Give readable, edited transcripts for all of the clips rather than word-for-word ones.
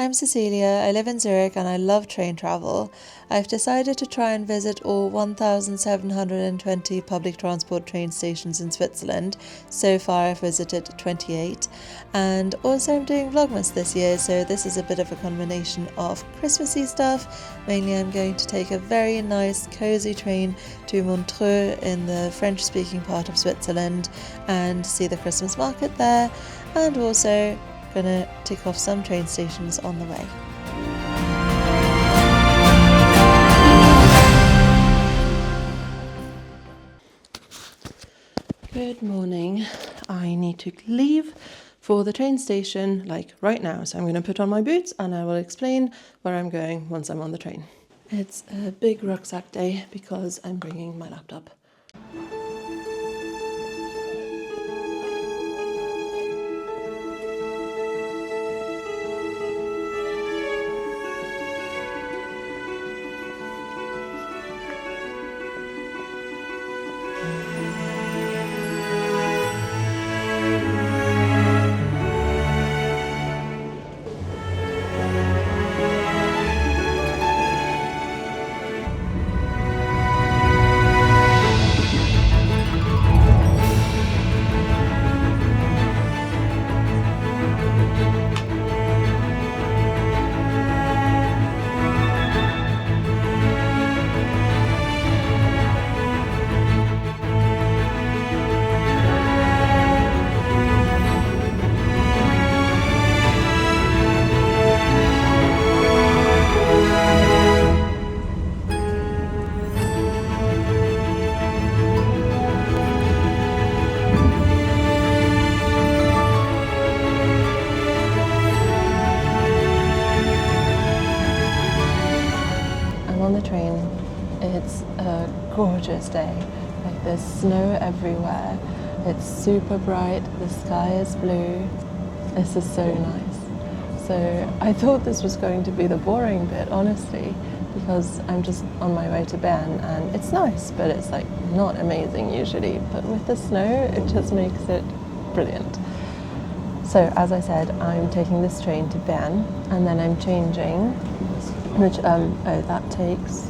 I'm Cecilia, I live in Zurich and I love train travel. I've decided to try and visit all 1,720 public transport train stations in Switzerland. So far I've visited 28, and also I'm doing Vlogmas this year, so this is a bit of a combination of Christmassy stuff. Mainly I'm going to take a very nice cozy train to Montreux in the French-speaking part of Switzerland and see the Christmas market there, and also gonna tick off some train stations on the way. Good morning. I need to leave for the train station like right now, so I'm going to put on my boots and I will explain where I'm going once I'm on the train. It's a big rucksack day because I'm bringing my laptop. On the train, it's a gorgeous day. Like, there's snow everywhere, it's super bright, the sky is blue. This is so nice. So I thought this was going to be the boring bit, honestly, because I'm just on my way to Bern and it's nice, but it's like not amazing usually. But with the snow, it just makes it brilliant. So as I said, I'm taking this train to Bern and then I'm changing, which, that takes,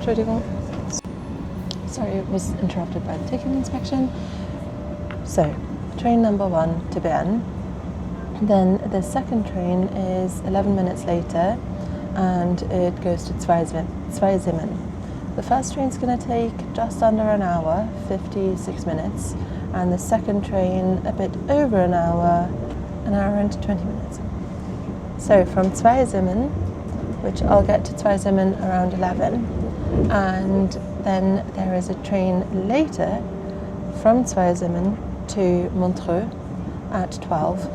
Entschuldigung. Sorry, it was interrupted by the ticket inspection. So, train number 1 to Bern. Then the second train is 11 minutes later and it goes to Zweisimmen. The first train's going to take just under an hour, 56 minutes, and the second train a bit over an hour and 20 minutes. So from Zweisimmen, which I'll get to Zweisimmen around 11, and then there is a train later from Zweisimmen to Montreux at 12,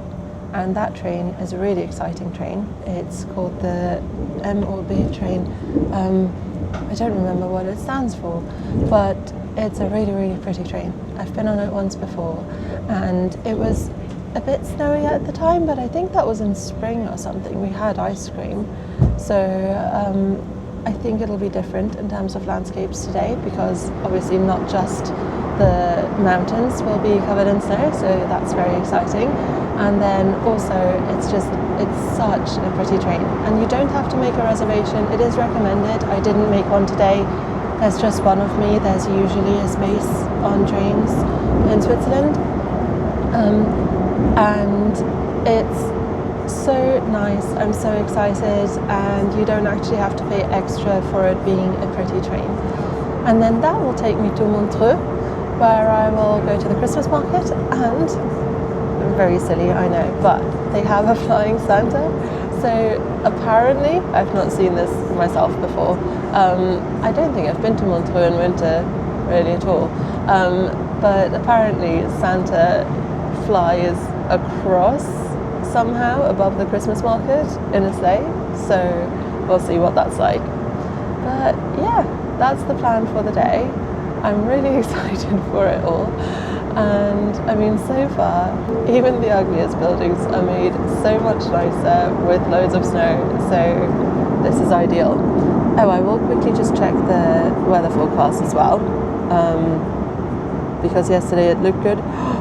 and that train is a really exciting train. It's called the MOB train. I don't remember what it stands for, but it's a really, really pretty train. I've been on it once before, and it was a bit snowy at the time, but I think that was in spring or something. We had ice cream. So I think it'll be different in terms of landscapes today, because obviously not just the mountains will be covered in snow, so that's very exciting. And then also it's such a pretty train, and you don't have to make a reservation. It is recommended. I didn't make one today. There's just one of me. There's usually a space on trains in Switzerland. And it's so nice. I'm so excited, and you don't actually have to pay extra for it being a pretty train. And then that will take me to Montreux, where I will go to the Christmas market, and very silly, I know, but they have a flying Santa. So apparently, I've not seen this myself before. I don't think I've been to Montreux in winter really at all. But apparently Santa flies across somehow above the Christmas market in a sleigh, so we'll see what that's like. But yeah, that's the plan for the day. I'm really excited for it all, and I mean, so far even the ugliest buildings are made so much nicer with loads of snow, so this is ideal. Oh, I will quickly just check the weather forecast as well. because yesterday it looked good.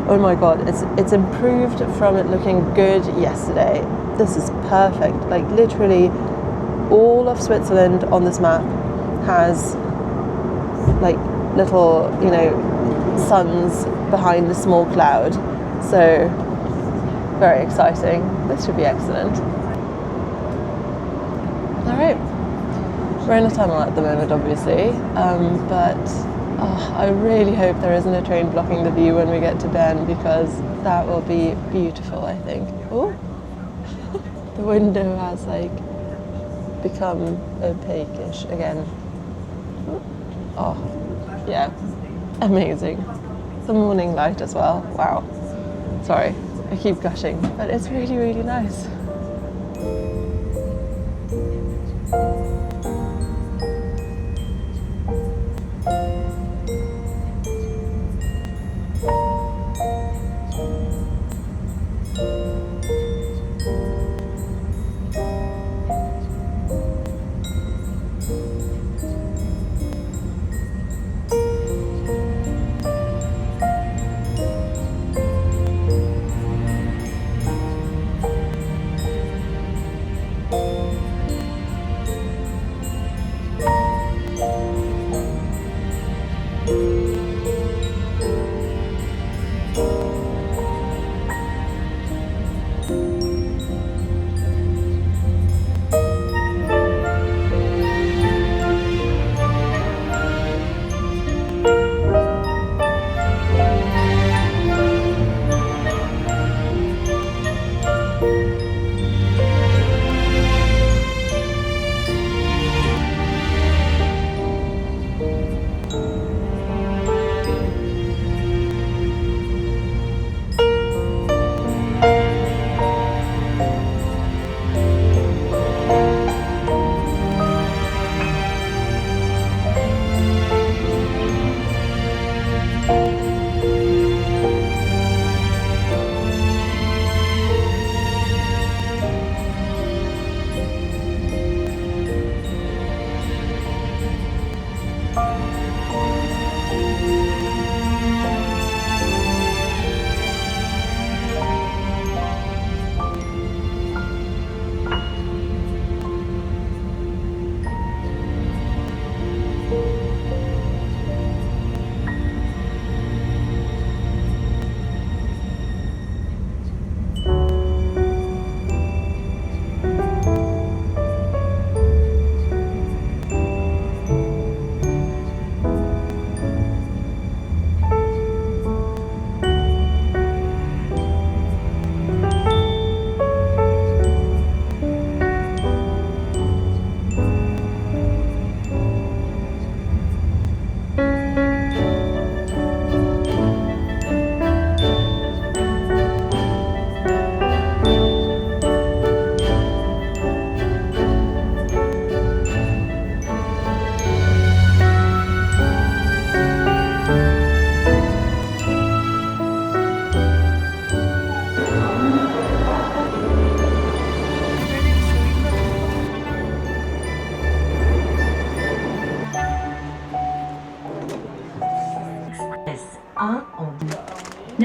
Oh my god, it's improved from it looking good yesterday. This is perfect. Like literally all of Switzerland on this map has like little, you know, suns behind a small cloud. So very exciting. This should be excellent. All right, we're in a tunnel at the moment, obviously, but I really hope there isn't a train blocking the view when we get to Bern, because that will be beautiful, I think. Oh, the window has like become opaque-ish again. Oh, yeah, amazing. The morning light as well. Wow. Sorry, I keep gushing, but it's really, really nice.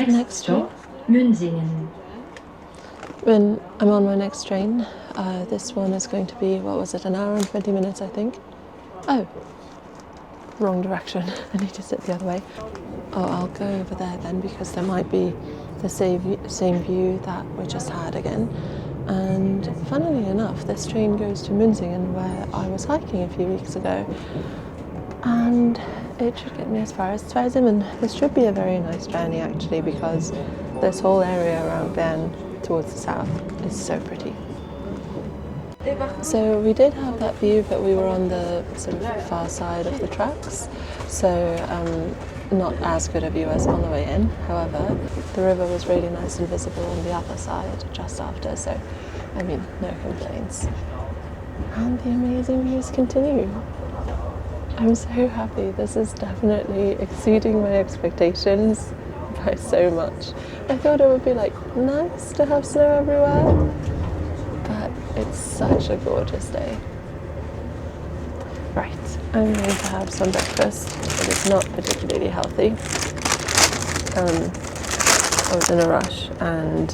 Next stop, Münsingen. When I'm on my next train, this one is going to be, what was it, an hour and 20 minutes, I think? Oh, wrong direction. I need to sit the other way. Oh, I'll go over there then, because there might be the same view that we just had again. And funnily enough, this train goes to Münsingen, where I was hiking a few weeks ago. And it should get me as far as Zweisimmen. This should be a very nice journey actually, because this whole area around Bern towards the south is so pretty. So we did have that view, but we were on the sort of far side of the tracks, so not as good a view as on the way in. However, the river was really nice and visible on the other side just after, so I mean, no complaints. And the amazing views continue. I'm so happy. This is definitely exceeding my expectations by so much. I thought it would be like nice to have snow everywhere, but it's such a gorgeous day. Right, I'm going to have some breakfast, but it's not particularly healthy. I was in a rush, and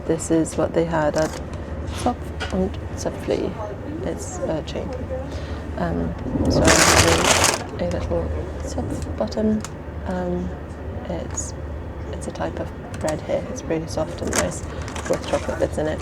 this is what they had at Zopf und Zöpfli. It's a chain. So I'm having a little Zopf bottom. It's a type of bread here. It's really soft and nice with chocolate bits in it.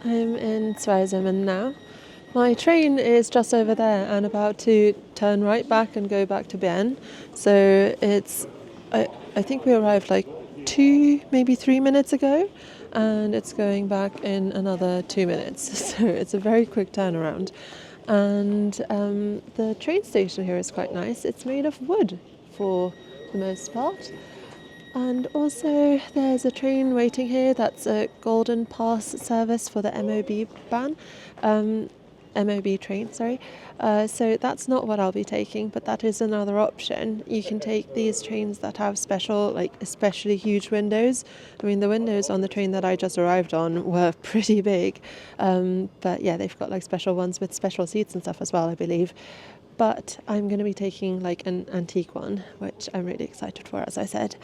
I'm in Zweisimmen now. My train is just over there and about to turn right back and go back to Bern. So I think we arrived like 2, maybe 3 minutes ago, and it's going back in another 2 minutes. So it's a very quick turnaround. And the train station here is quite nice. It's made of wood for the most part. And also there's a train waiting here that's a GoldenPass service for the MOB ban. MOB train, sorry. So that's not what I'll be taking, but that is another option. You can take these trains that have special, like especially huge windows. I mean, the windows on the train that I just arrived on were pretty big, but yeah, they've got like special ones with special seats and stuff as well, I believe. But I'm going to be taking like an antique one, which I'm really excited for, as I said.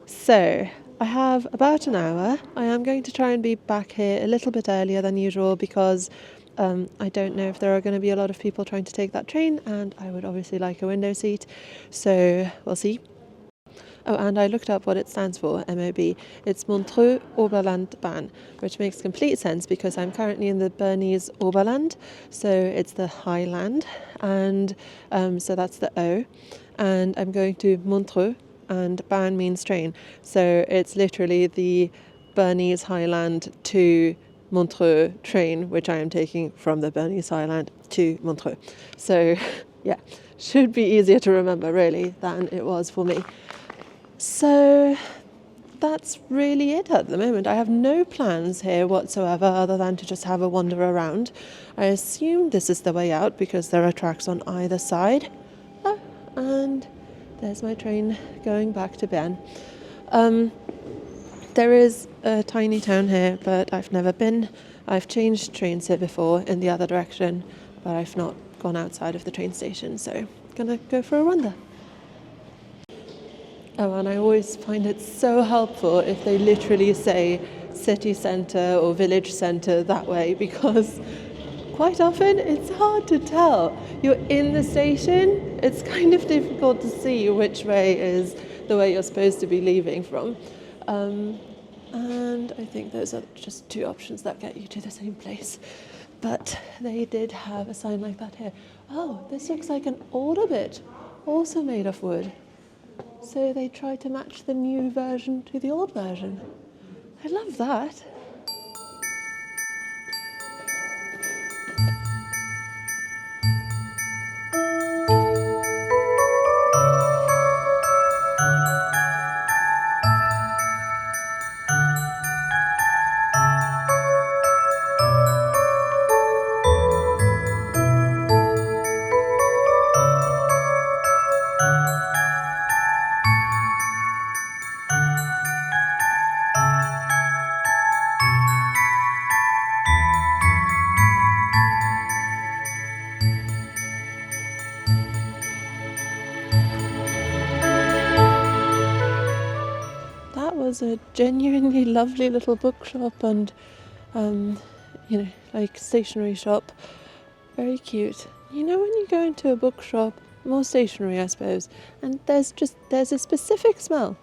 So I have about an hour. I am going to try and be back here a little bit earlier than usual because I don't know if there are going to be a lot of people trying to take that train, and I would obviously like a window seat. So we'll see. Oh, and I looked up what it stands for, MOB. It's Montreux Oberlandbahn, which makes complete sense because I'm currently in the Bernese Oberland, so it's the highland, and so that's the O. And I'm going to Montreux, and Bahn means train. So it's literally the Bernese highland to Montreux train, which I am taking from the Bernese highland to Montreux. So yeah, should be easier to remember really than it was for me. So that's really it at the moment. I have no plans here whatsoever other than to just have a wander around. I assume this is the way out because there are tracks on either side. Oh, and there's my train going back to Bern. There is a tiny town here, but I've never been. I've changed trains here before in the other direction, but I've not gone outside of the train station, so I'm gonna go for a wander. Oh, and I always find it so helpful if they literally say city centre or village centre that way, because quite often it's hard to tell. You're in the station, it's kind of difficult to see which way is the way you're supposed to be leaving from. And I think those are just two options that get you to the same place. But they did have a sign like that here. Oh, this looks like an older bit, also made of wood. So they try to match the new version to the old version. I love that. Was a genuinely lovely little bookshop and like stationery shop. Very cute. You know, when you go into a bookshop, more stationery I suppose, and there's a specific smell.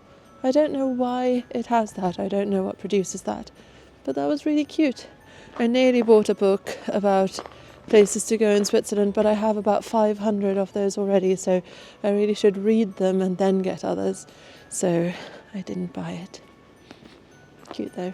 I don't know why it has that. I don't know what produces that, but that was really cute. I nearly bought a book about places to go in Switzerland, but I have about 500 of those already, so I really should read them and then get others. So I didn't buy it. Cute though.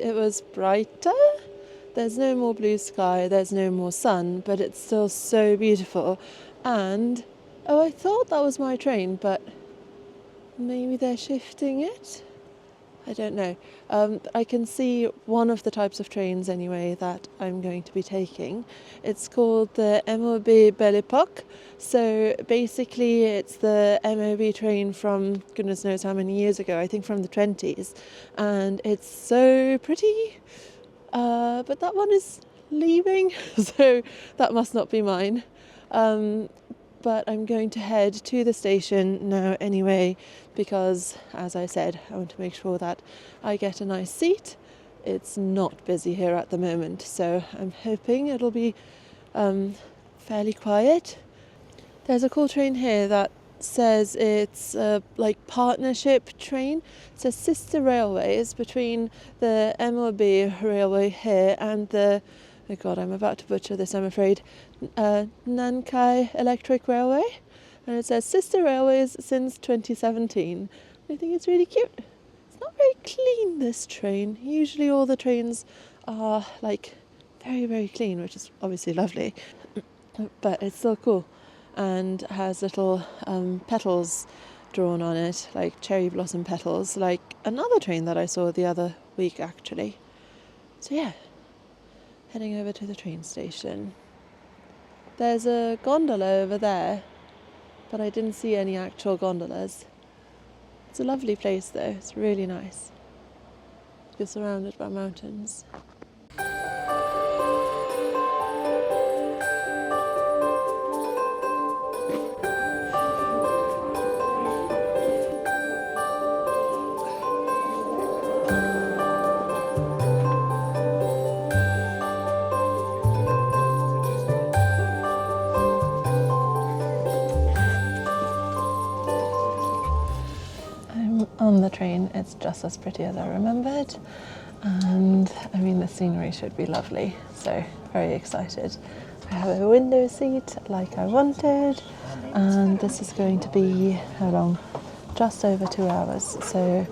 It was brighter. There's no more blue sky, there's no more sun, but it's still so beautiful. And I thought that was my train, but maybe they're shifting it. I don't know. I can see one of the types of trains anyway that I'm going to be taking. It's called the MOB Belle Epoque. So basically it's the MOB train from goodness knows how many years ago, I think from the 20s. And it's so pretty. But that one is leaving, so that must not be mine. But I'm going to head to the station now anyway, because as I said, I want to make sure that I get a nice seat. It's not busy here at the moment, so I'm hoping it'll be fairly quiet. There's a cool train here that says it's a like partnership train. It says sister railways between the MOB railway here and the, oh god, I'm about to butcher this, I'm afraid, Nankai Electric Railway. And it says sister railways since 2017. I think it's really cute. It's not very clean, this train. Usually all the trains are like very, very clean, which is obviously lovely. But it's still cool. And has little petals drawn on it, like cherry blossom petals, like another train that I saw the other week actually. So yeah, heading over to the train station. There's a gondola over there, but I didn't see any actual gondolas. It's a lovely place though, it's really nice. You're surrounded by mountains. On the train, it's just as pretty as I remembered, and I mean the scenery should be lovely, so very excited. I have a window seat like I wanted, and this is going to be, how long? Just over 2 hours, so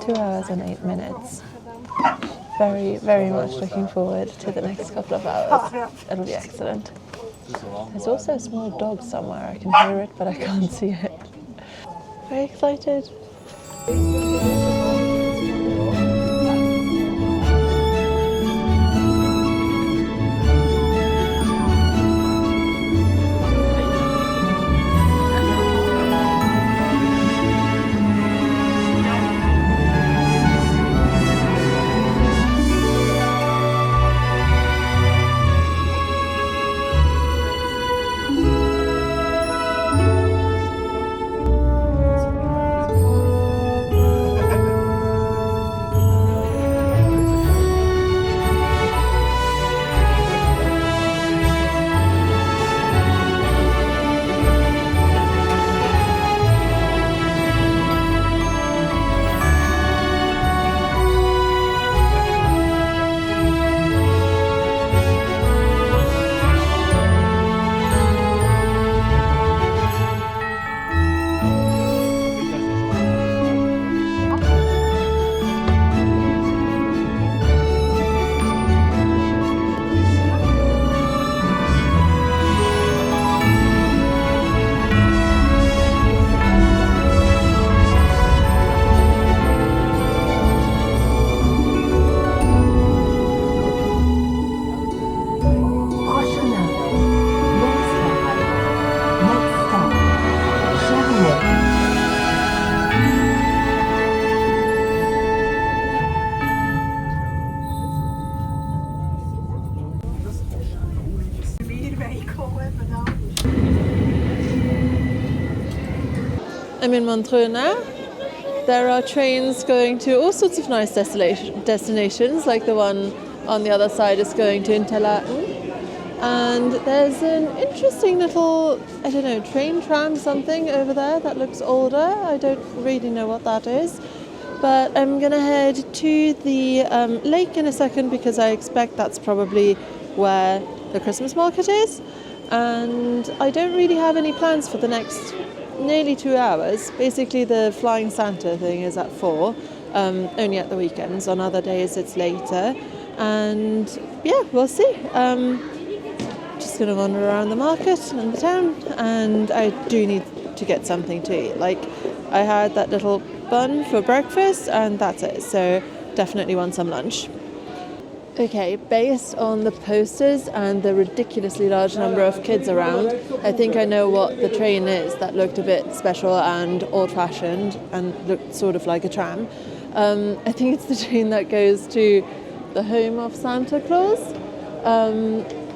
2 hours and 8 minutes. Very, very much looking forward to the next couple of hours. It'll be excellent. There's also a small dog somewhere, I can hear it but I can't see it. Very excited. I'm in Montreux now. There are trains going to all sorts of nice destinations, like the one on the other side is going to Interlaken. And there's an interesting little, I don't know, train tram something over there that looks older. I don't really know what that is. But I'm going to head to the lake in a second because I expect that's probably where the Christmas market is. And I don't really have any plans for the next nearly 2 hours. Basically the Flying Santa thing is at 4, only at the weekends. On other days it's later. And yeah, we'll see. Just going to wander around the market and the town, and I do need to get something to eat. Like, I had that little bun for breakfast and that's it, so definitely want some lunch. Okay, based on the posters and the ridiculously large number of kids around, I think I know what the train is that looked a bit special and old-fashioned and looked sort of like a tram. I think it's the train that goes to the home of Santa Claus,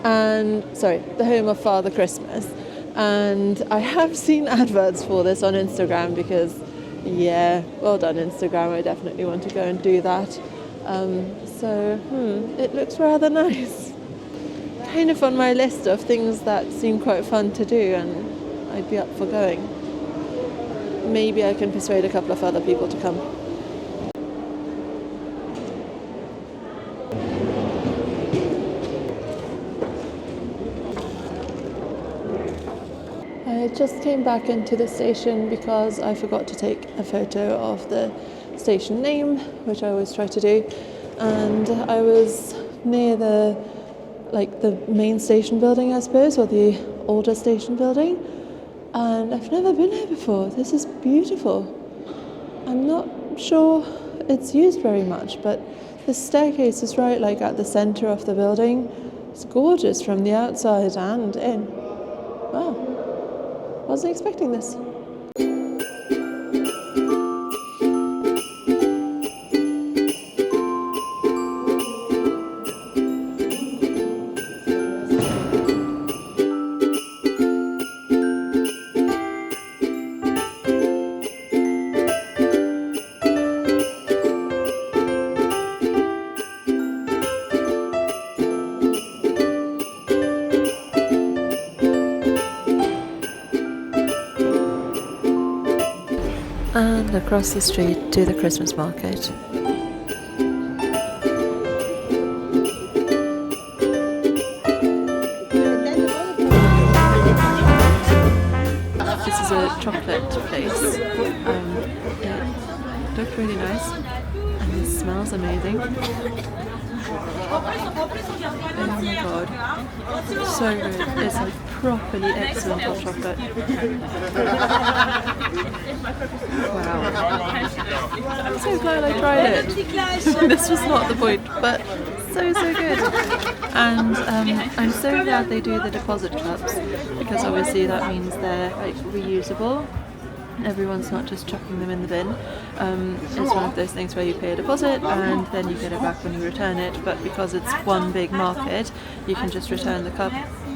the home of Father Christmas. And I have seen adverts for this on Instagram because, yeah, well done Instagram, I definitely want to go and do that. It looks rather nice. Kind of on my list of things that seem quite fun to do, and I'd be up for going. Maybe I can persuade a couple of other people to come. I just came back into the station because I forgot to take a photo of the station name, which I always try to do, and I was near the main station building, I suppose, or the older station building, and I've never been here before. This is beautiful. I'm not sure it's used very much, but the staircase is right at the center of the building. It's gorgeous from the outside and in. Wow, wasn't expecting this. And across the street to the Christmas market. This is a chocolate place. It looked really nice and it smells amazing. Oh my god, so good. It's properly excellent hot chocolate. Wow. I'm so glad I tried it. This was not the point, but so good. And I'm so glad they do the deposit cups, because obviously that means they're reusable. Everyone's not just chucking them in the bin. It's one of those things where you pay a deposit and then you get it back when you return it, but because it's one big market, you can just return the cup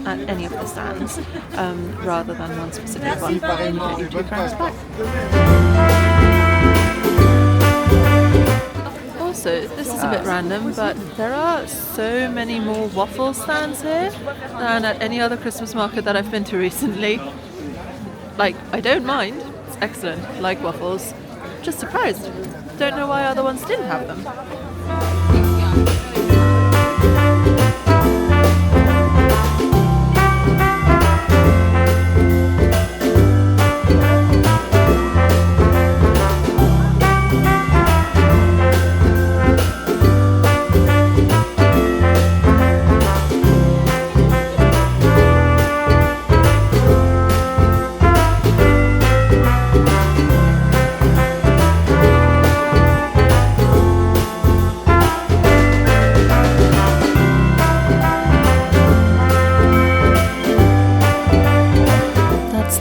at any of the stands, rather than one specific one, and you get your £2 back. Also, this is a bit random, but there are so many more waffle stands here than at any other Christmas market that I've been to recently. I don't mind. Excellent, like waffles. Just surprised. Don't know why other ones didn't have them.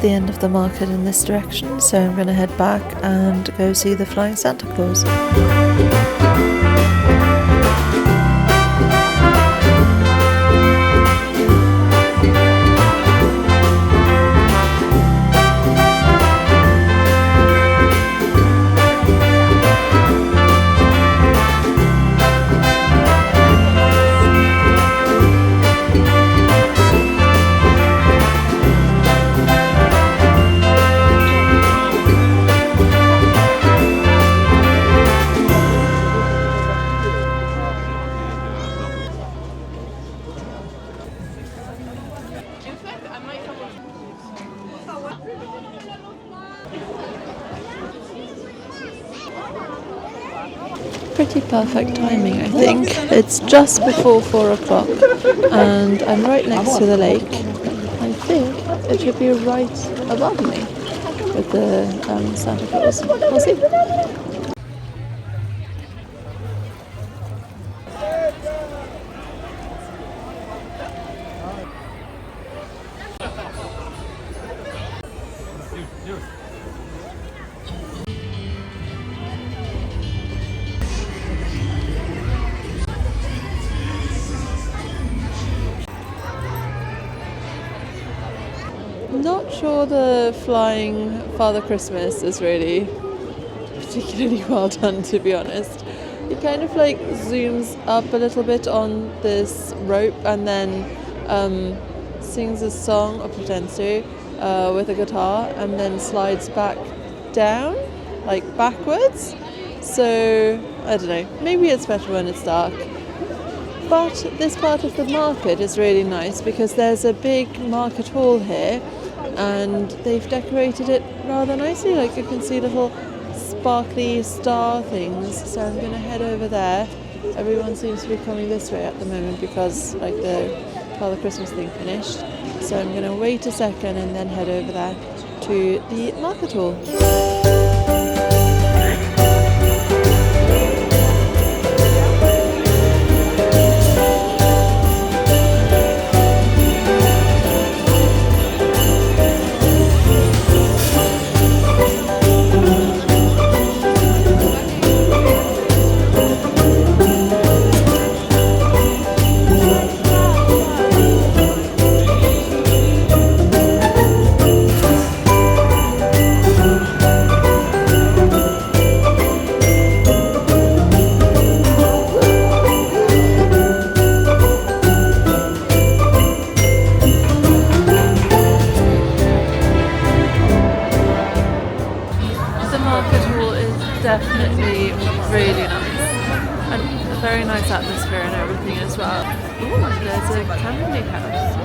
The end of the market in this direction, so I'm going to head back and go see the Flying Santa Claus. Pretty perfect timing, I think. It's just before 4 o'clock and I'm right next to the lake. I think it should be right above me with the Santa Claus. We'll see. Not sure the flying Father Christmas is really particularly well done, to be honest. He kind of zooms up a little bit on this rope and then sings a song, or pretends to, with a guitar and then slides back down, like backwards. So I don't know, maybe it's better when it's dark. But this part of the market is really nice because there's a big market hall here and they've decorated it rather nicely. Like you can see little sparkly star things. So I'm going to head over there. Everyone seems to be coming this way at the moment because like the Father Christmas thing finished. So I'm going to wait a second and then head over there to the market hall. Definitely really nice and a very nice atmosphere and everything as well. Ooh, there's a candy house.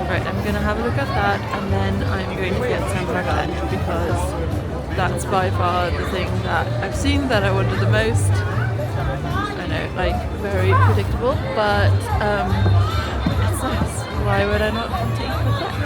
Right, I'm going to have a look at that and then I'm going to get some raclette because that's by far the thing that I've seen that I wanted the most. I know, like very predictable, but it's nice. Why would I not want to eat raclette?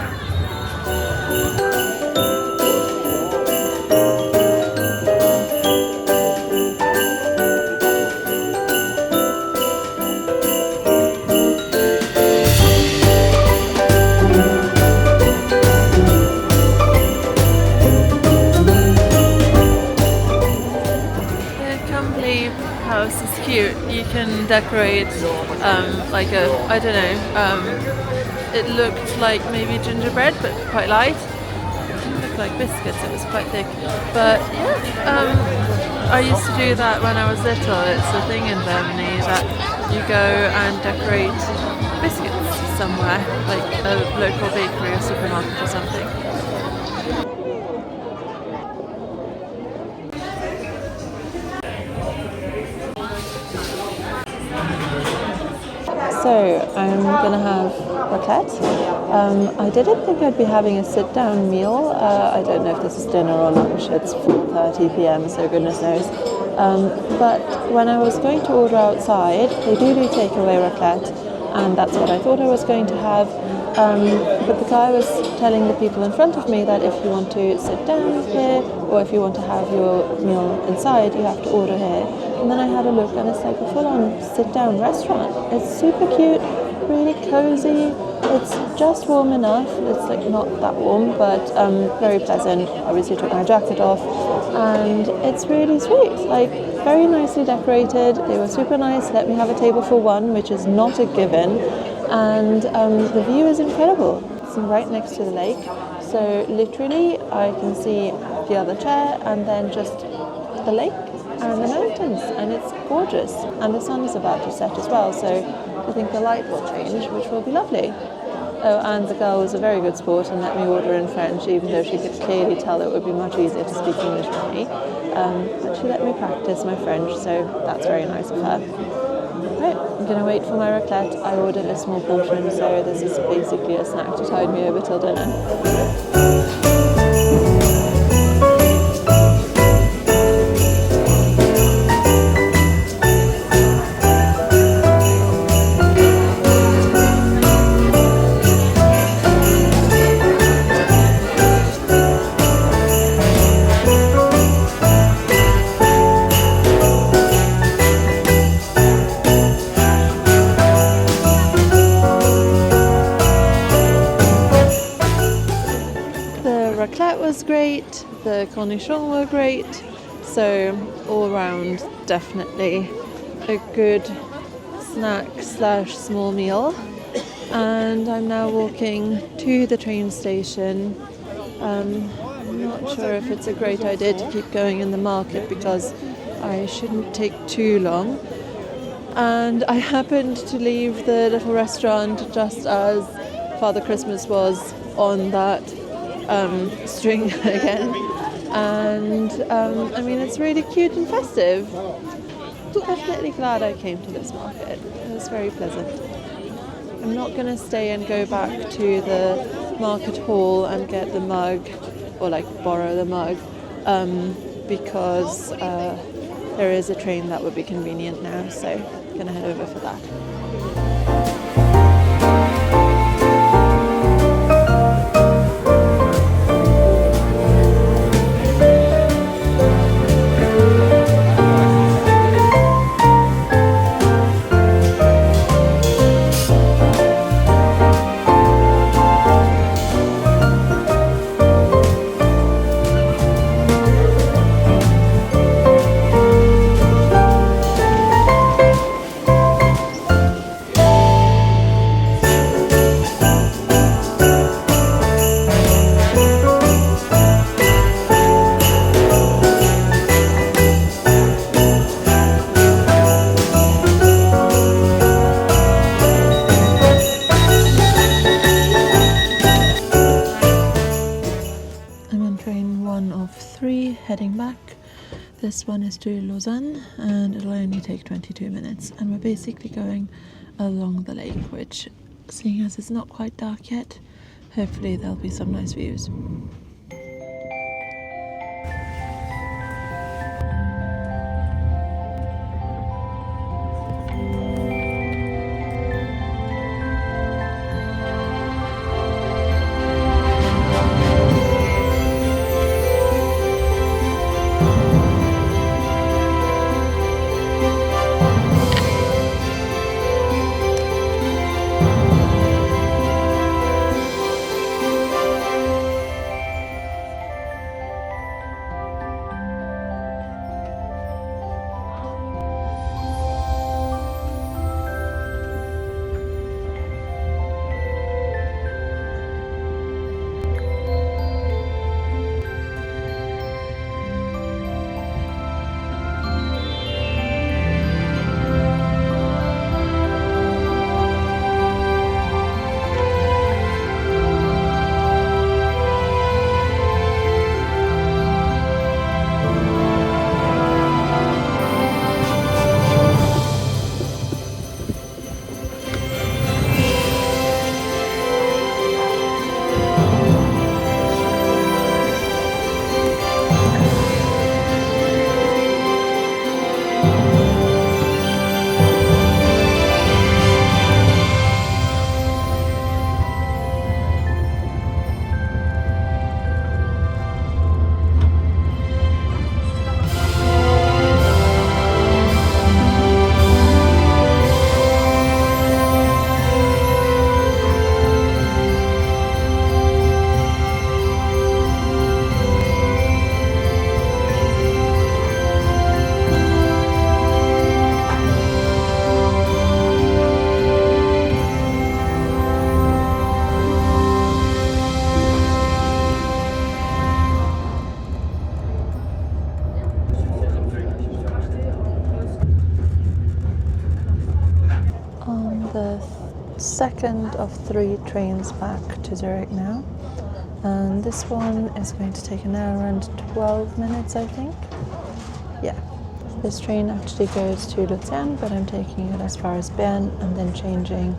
House is cute. You can decorate like a, I don't know, it looked like maybe gingerbread but quite light. It didn't look like biscuits, it was quite thick. But yeah, I used to do that when I was little. It's a thing in Germany that you go and decorate biscuits somewhere, like a local bakery or supermarket or something. So I'm gonna have raclette. I didn't think I'd be having a sit-down meal. I don't know if this is dinner or lunch. It's 4:30 p.m. so goodness knows. But when I was going to order outside, they do takeaway raclette, and that's what I thought I was going to have. But the guy was telling the people in front of me that if you want to sit down here or if you want to have your meal inside, you have to order here. And then I had a look and it's like a full-on sit-down restaurant. It's super cute, really cozy. It's just warm enough. It's like not that warm, but very pleasant. Obviously took my jacket off and it's really sweet. Like very nicely decorated. They were super nice. Let me have a table for one, which is not a given. And the view is incredible. It's right next to the lake. So literally I can see the other chair and then just the lake and the mountains, and it's gorgeous. And the sun is about to set as well, so I think the light will change, which will be lovely. Oh, and the girl was a very good sport and let me order in French, even though she could clearly tell it would be much easier to speak English with me. But she let me practice my French, so that's very nice of her. Right, I'm going to wait for my raclette. I ordered a small portion, so this is basically a snack to tide me over till dinner. Was great, the cornichons were great, so all around definitely a good snack / small meal. And I'm now walking to the train station. I'm not sure if it's a great idea to keep going in the market because I shouldn't take too long. And I happened to leave the little restaurant just as Father Christmas was on that string again. And I mean, it's really cute and festive. Definitely glad I came to this market. It was very pleasant. I'm not going to stay and go back to the market hall and get the mug or like borrow the mug because there is a train that would be convenient now, so I'm going to head over for that. Heading back. This one is to Lausanne and it'll only take 22 minutes, and we're basically going along the lake, which, seeing as it's not quite dark yet, hopefully there'll be some nice views. The second of 3 trains back to Zurich now, and this one is going to take an hour and 12 minutes, I think. Yeah, this train actually goes to Lucerne, but I'm taking it as far as Bern and then changing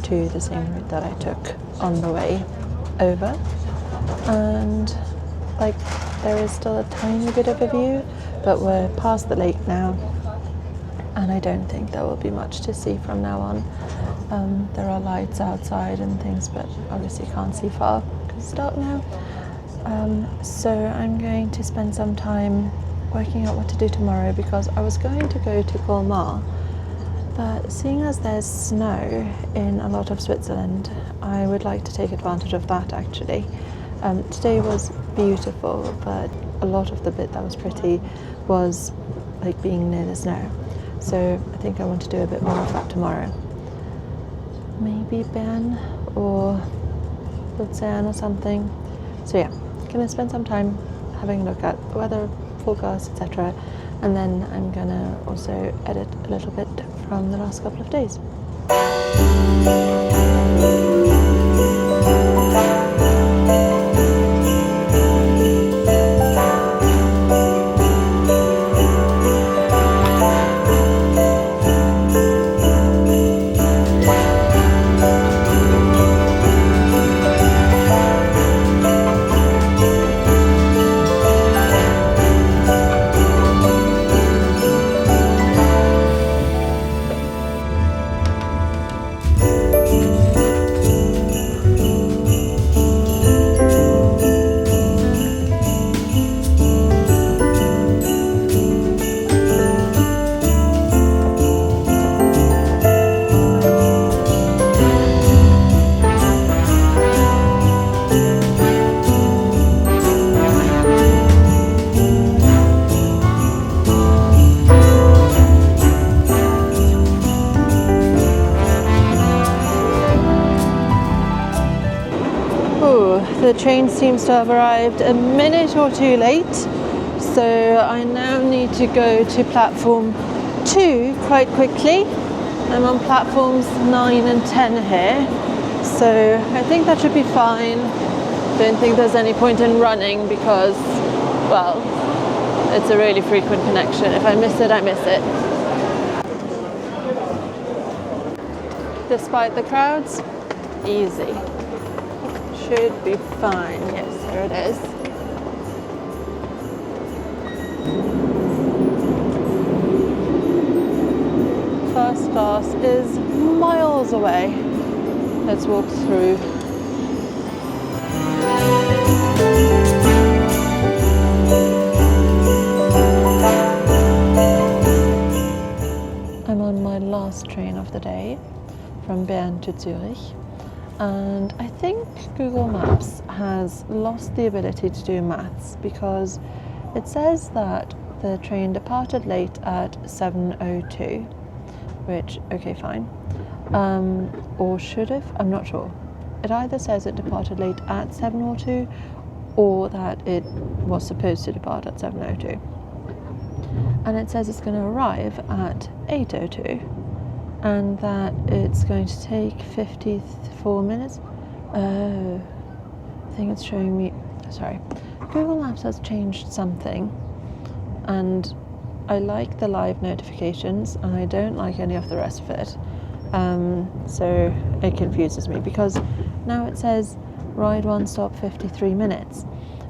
to the same route that I took on the way over. And like, there is still a tiny bit of a view, but we're past the lake now, and I don't think there will be much to see from now on. There are lights outside and things, but obviously can't see far because it's dark now. So I'm going to spend some time working out what to do tomorrow, because I was going to go to Colmar, but seeing as there's snow in a lot of Switzerland, I would like to take advantage of that actually. Today was beautiful, but a lot of the bit that was pretty was like being near the snow. So I think I want to do a bit more of that tomorrow. Maybe Bern or Lucerne or something. So yeah, gonna spend some time having a look at the weather forecast, etc. And then I'm gonna also edit a little bit from the last couple of days. The train seems to have arrived a minute or two late, so I now need to go to platform 2 quite quickly. I'm on platforms 9 and 10 here, so I think that should be fine. Don't think there's any point in running because, well, it's a really frequent connection. If I miss it, I miss it. Despite the crowds, easy. Should be fine. Yes, here it is. First class is miles away. Let's walk through. I'm on my last train of the day from Bern to Zurich, and I think Google Maps has lost the ability to do maths because it says that the train departed late at 7:02, which, okay, fine, or should have, I'm not sure. It either says it departed late at 7:02 or that it was supposed to depart at 7:02. And it says it's going to arrive at 8:02 and that it's going to take 54 minutes. Oh, I think it's showing me, sorry, Google Maps has changed something, and I like the live notifications and I don't like any of the rest of it. So it confuses me because now it says ride 1 stop 53 minutes.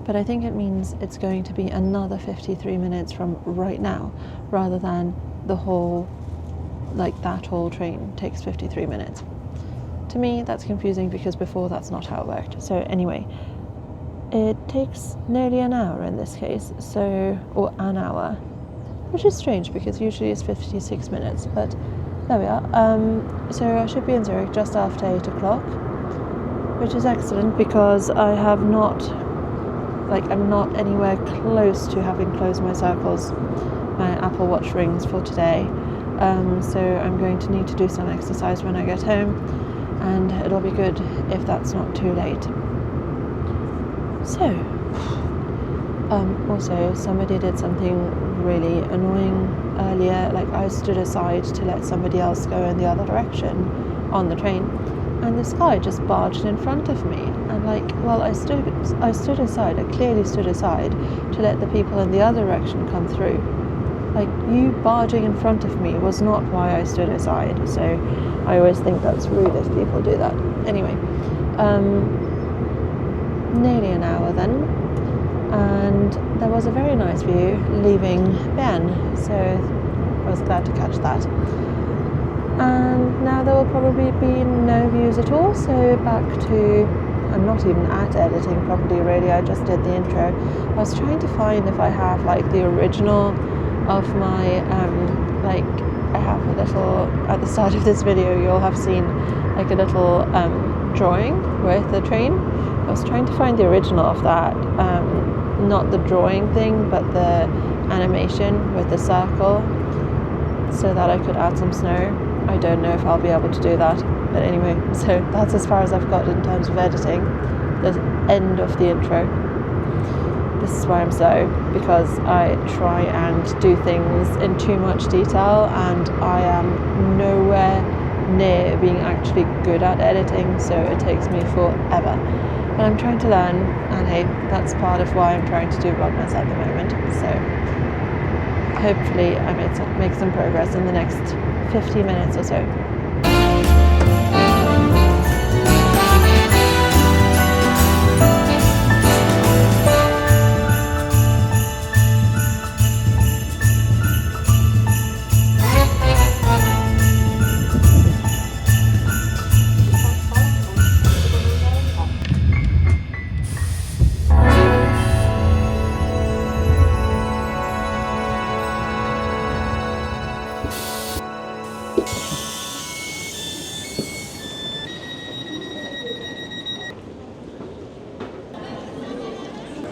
But I think it means it's going to be another 53 minutes from right now, rather than the whole, like that whole train takes 53 minutes. To me, that's confusing because before that's not how it worked. So anyway, it takes nearly an hour in this case, so, or an hour, which is strange because usually it's 56 minutes, but there we are. So I should be in Zurich just after 8 o'clock, which is excellent because I have not, I'm not anywhere close to having closed my circles, my Apple Watch rings for today. So I'm going to need to do some exercise when I get home, and it'll be good if that's not too late. So, also somebody did something really annoying earlier. I stood aside to let somebody else go in the other direction on the train, and this guy just barged in front of me, and I stood aside, I clearly stood aside to let the people in the other direction come through. You barging in front of me was not why I stood aside, so I always think that's rude if people do that. Anyway, nearly an hour then, and there was a very nice view leaving Bern, so I was glad to catch that. And now there will probably be no views at all, so back to, I'm not even at editing probably really, I just did the intro. I was trying to find if I have the original of my, I have a little, at the start of this video you'll have seen a little drawing with the train. I was trying to find the original of that, not the drawing thing but the animation with the circle, so that I could add some snow. I don't know if I'll be able to do that, but anyway, so that's as far as I've got in terms of editing, the end of the intro. This is why I'm slow, because I try and do things in too much detail, and I am nowhere near being actually good at editing, so it takes me forever. But I'm trying to learn, and hey, that's part of why I'm trying to do Vlogmas at the moment, so hopefully I make some progress in the next 50 minutes or so.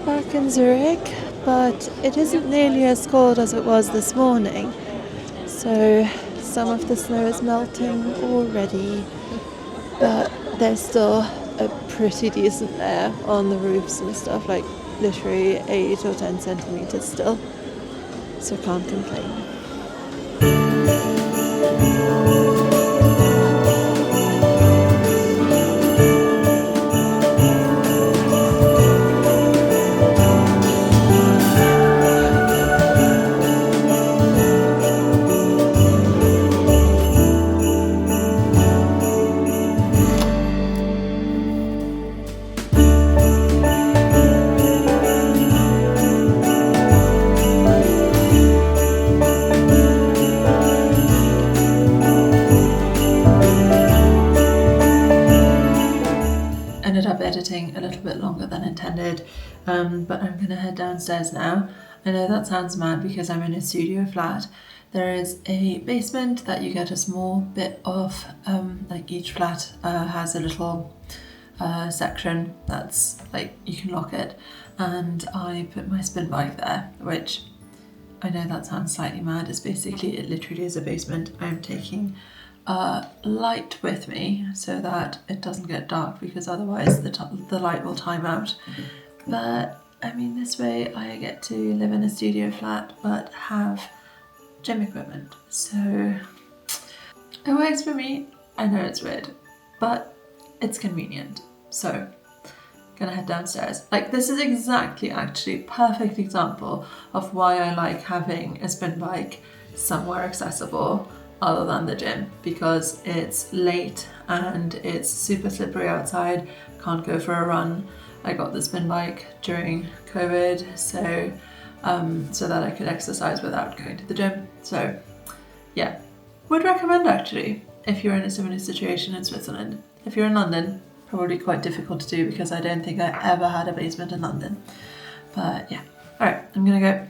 Back in Zurich, but it isn't nearly as cold as it was this morning, so some of the snow is melting already, but there's still a pretty decent layer on the roofs and stuff, like literally 8 or 10 centimeters still, so can't complain. Ended up editing a little bit longer than intended, but I'm gonna head downstairs now. I know that sounds mad because I'm in a studio flat. There is a basement that you get a small bit of, like each flat has a little section that's like you can lock it, and I put my spin bike there, which I know that sounds slightly mad. It's basically, it literally is a basement. I'm taking light with me so that it doesn't get dark, because otherwise the light will time out. But I mean, this way I get to live in a studio flat but have gym equipment, so it works for me. I know it's weird, but it's convenient. So gonna head downstairs. Like, this is exactly, actually, perfect example of why I like having a spin bike somewhere accessible other than the gym, because it's late and it's super slippery outside, can't go for a run. I got the spin bike during COVID, so that I could exercise without going to the gym. So yeah, would recommend actually if you're in a similar situation in Switzerland. If you're in London, probably quite difficult to do because I don't think I ever had a basement in London. But yeah, all right, I'm gonna go.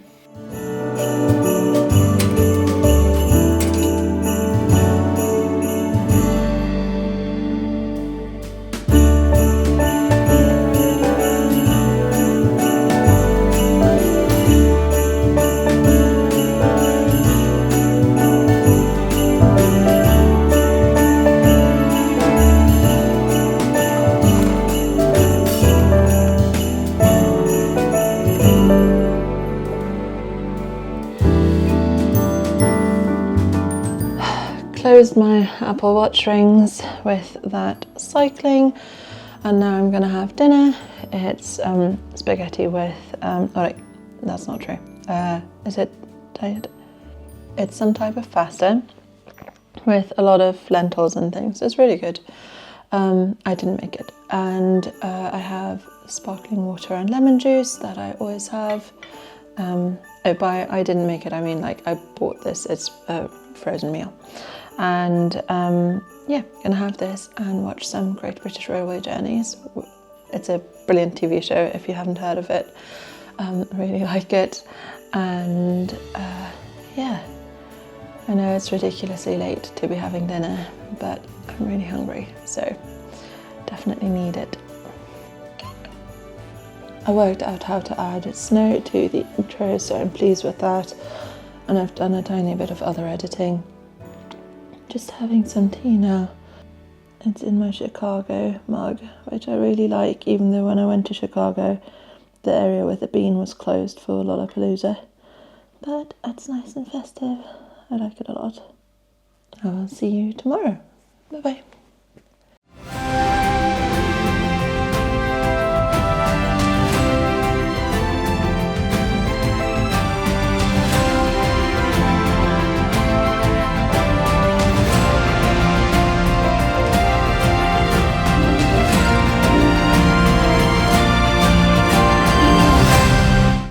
Closed my Apple Watch rings with that cycling, and now I'm gonna have dinner. It's spaghetti with, oh wait, that's not true. Is it tired? It's some type of pasta with a lot of lentils and things. It's really good. I didn't make it. And I have sparkling water and lemon juice that I always have. I didn't make it, I mean, like, I bought this, it's a frozen meal. And yeah, gonna have this and watch some Great British Railway Journeys. It's a brilliant TV show if you haven't heard of it. Really like it. And yeah, I know it's ridiculously late to be having dinner, but I'm really hungry, so definitely need it. I worked out how to add snow to the intro, so I'm pleased with that. And I've done a tiny bit of other editing. Just having some tea now. It's in my Chicago mug, which I really like, even though when I went to Chicago, the area with the bean was closed for Lollapalooza. But it's nice and festive. I like it a lot. I will see you tomorrow. Bye bye.